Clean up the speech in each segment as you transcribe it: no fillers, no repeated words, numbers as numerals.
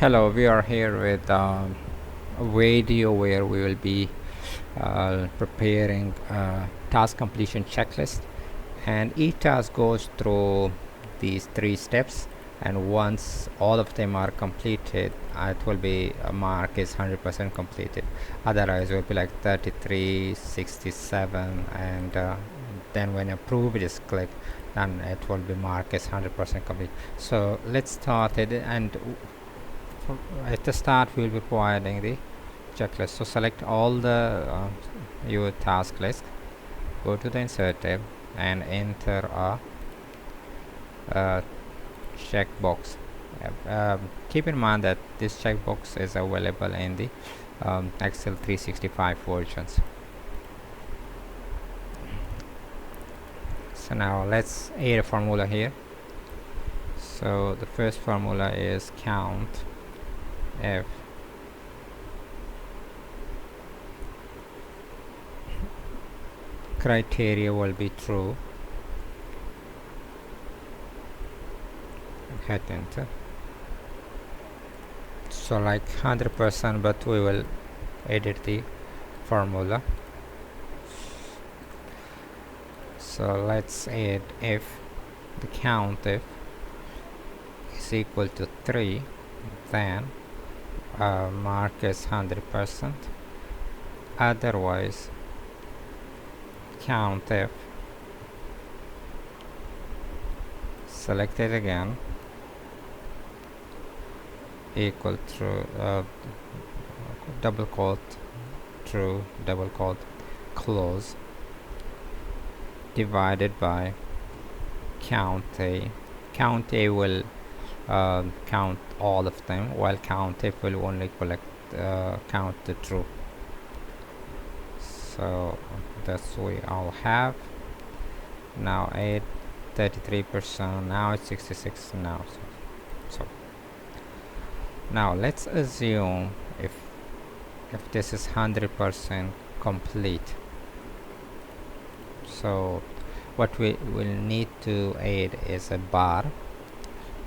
Hello, we are here with a video where we will be preparing a task completion checklist, and each task goes through these three steps, and once all of them are completed, it will be a mark is 100% completed. Otherwise it will be like 33, 67, and then when approve is clicked, then it will be marked as 100% complete. So let's start it, and at the start we will be providing the checklist. So select all the your task list, go to the insert tab and enter a checkbox. Keep in mind that this checkbox is available in the Excel 365 versions. So now let's add a formula here. So the first formula is count if criteria will be true, hit enter. So like 100%, but we will edit the formula. So let's add if the count if is equal to 3, then mark as 100%. Otherwise count if, select it again, equal to double quote true, double quote close, divided by count a. Count a will count all of them, while count if will only count the true. So that's we all have. Now add 33%, now it's 66 now. So now let's assume if this is 100% complete. So what we will need to add is a bar,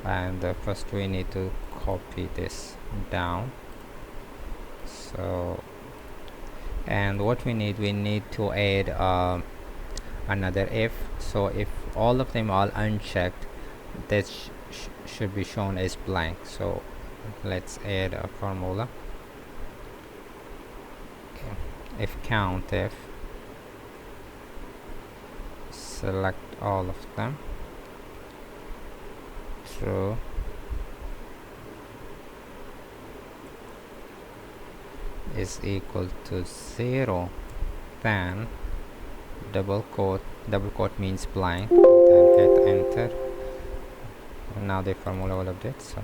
and first we need to copy this down. So, and what we need to add another if. So if all of them are unchecked, this should be shown as blank. So let's add a formula. If count if, select all of them, true, is equal to 0, then double quote means blank, then hit enter. Now the formula will update. So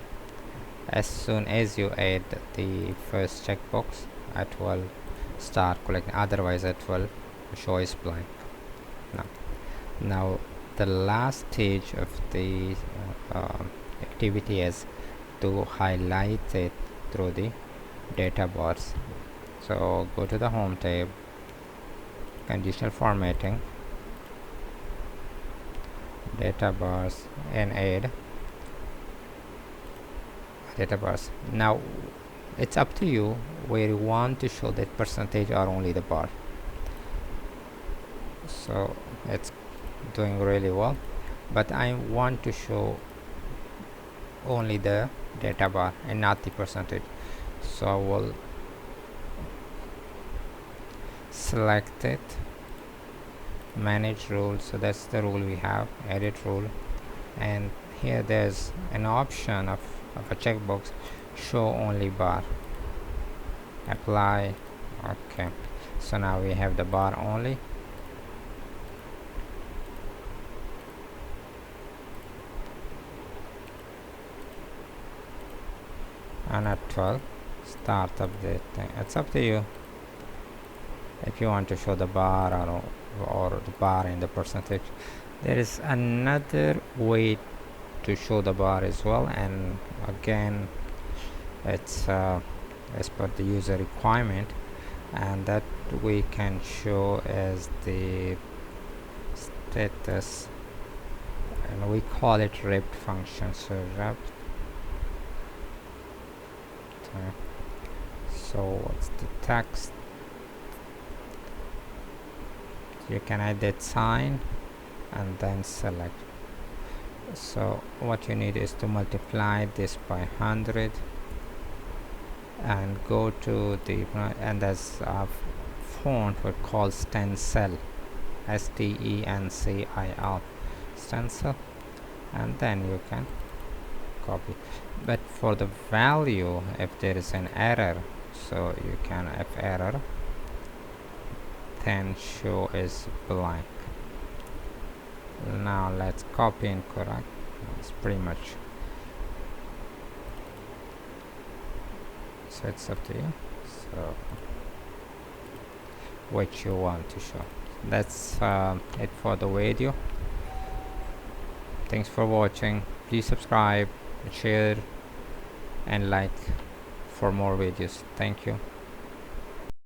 as soon as you add the first checkbox, it will start collecting, otherwise it will show as blank. Now the last stage of the activity is to highlight it through the data bars. So go to the home tab, conditional formatting, data bars, and add data bars. Now it's up to you where you want to show that percentage or only the bar. So it's doing really well, but I want to show only the data bar and not the percentage. So I will select it, manage rule. So that's the rule we have, edit rule, and here there's an option of a checkbox, show only bar, apply. Okay, so now we have the bar only. And at 12, start updating. It's up to you if you want to show the bar or the bar and the percentage. There is another way to show the bar as well, and again it's as per the user requirement, and that we can show as the status, and we call it wrapped function. So wrapped okay. So what's the text? You can edit sign and then select. So what you need is to multiply this by 100 and go to the and there's a font we call stencil, stencil, stencil, and then you can copy. But for the value, if there is an error, so you can, if error, then show is blank. Now let's copy and correct. It's pretty much, so it's up to you, so what you want to show. That's it for the video. Thanks for watching. Please subscribe, share and like for more videos. Thank you.